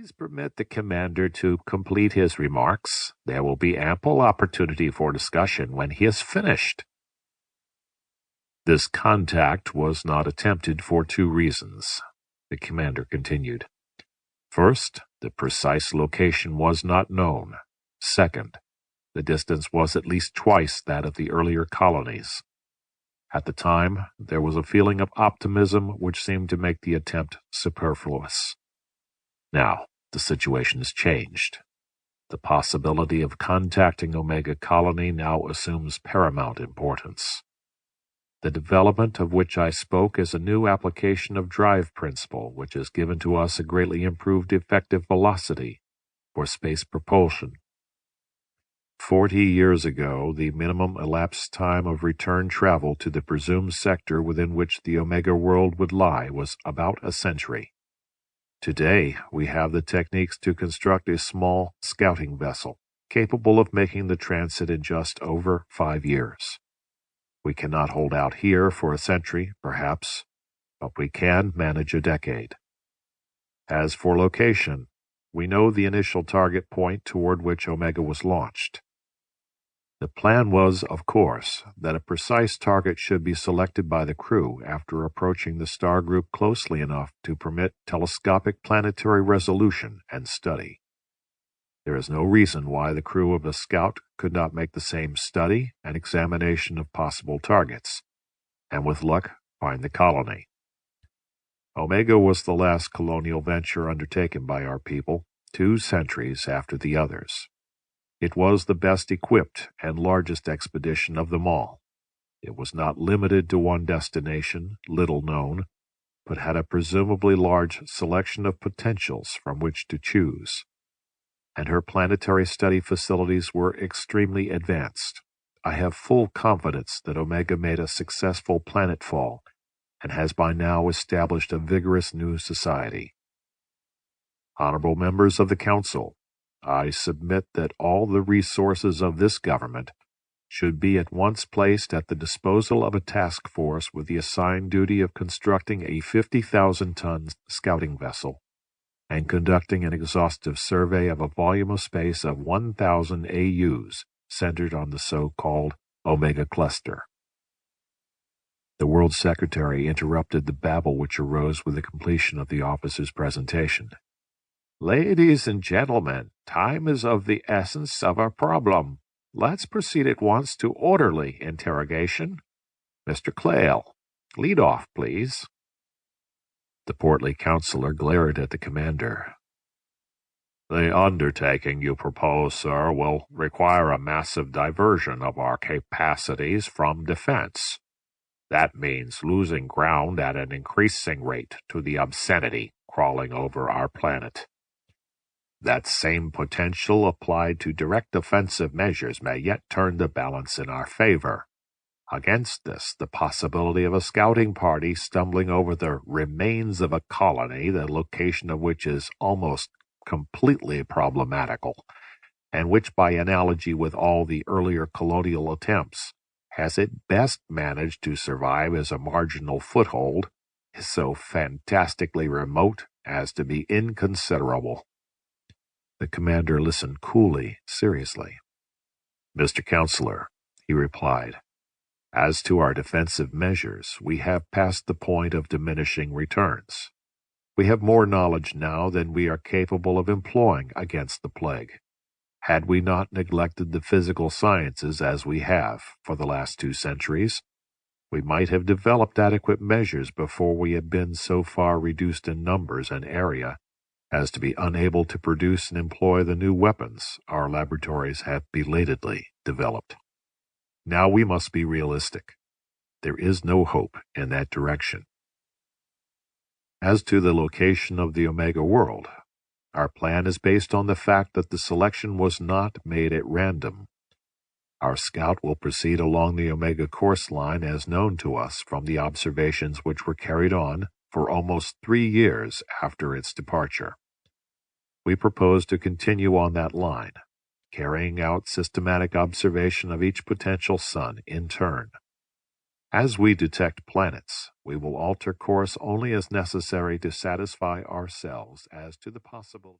Please permit the commander to complete his remarks. There will be ample opportunity for discussion when he is finished. This contact was not attempted for two reasons, the commander continued. First, the precise location was not known. Second, the distance was at least twice that of the earlier colonies. At the time, there was a feeling of optimism which seemed to make the attempt superfluous. Now, the situation has changed. The possibility of contacting Omega Colony now assumes paramount importance. The development of which I spoke is a new application of drive principle which has given to us a greatly improved effective velocity for space propulsion. 40 years ago, the minimum elapsed time of return travel to the presumed sector within which the Omega world would lie was about a century. Today, we have the techniques to construct a small scouting vessel, capable of making the transit in just over 5 years. We cannot hold out here for a century, perhaps, but we can manage a decade. As for location, we know the initial target point toward which Omega was launched. The plan was, of course, that a precise target should be selected by the crew after approaching the star group closely enough to permit telescopic planetary resolution and study. There is no reason why the crew of a scout could not make the same study and examination of possible targets, and with luck find the colony. Omega was the last colonial venture undertaken by our people, 2 centuries after the others. It was the best equipped and largest expedition of them all. It was not limited to one destination, little known, but had a presumably large selection of potentials from which to choose. And her planetary study facilities were extremely advanced. I have full confidence that Omega made a successful planetfall and has by now established a vigorous new society. Honorable members of the Council, I submit that all the resources of this government should be at once placed at the disposal of a task force with the assigned duty of constructing a 50,000-ton scouting vessel and conducting an exhaustive survey of a volume of space of 1,000 AUs centered on the so-called Omega Cluster. The World Secretary interrupted the babble which arose with the completion of the officer's presentation. Ladies and gentlemen, time is of the essence of our problem. Let's proceed at once to orderly interrogation. Mr. Clayle, lead off, please. The portly counselor glared at the commander. The undertaking you propose, sir, will require a massive diversion of our capacities from defense. That means losing ground at an increasing rate to the obscenity crawling over our planet. That same potential applied to direct offensive measures may yet turn the balance in our favor. Against this, the possibility of a scouting party stumbling over the remains of a colony, the location of which is almost completely problematical, and which, by analogy with all the earlier colonial attempts, has at best managed to survive as a marginal foothold, is so fantastically remote as to be inconsiderable. The commander listened coolly, seriously. Mr. Counselor, he replied, as to our defensive measures, we have passed the point of diminishing returns. We have more knowledge now than we are capable of employing against the plague. Had we not neglected the physical sciences as we have for the last 2 centuries, we might have developed adequate measures before we had been so far reduced in numbers and area as to be unable to produce and employ the new weapons our laboratories have belatedly developed. Now we must be realistic. There is no hope in that direction. As to the location of the Omega world, our plan is based on the fact that the selection was not made at random. Our scout will proceed along the Omega course line as known to us from the observations which were carried on for almost 3 years after its departure. We propose to continue on that line, carrying out systematic observation of each potential sun in turn. As we detect planets, we will alter course only as necessary to satisfy ourselves as to the possible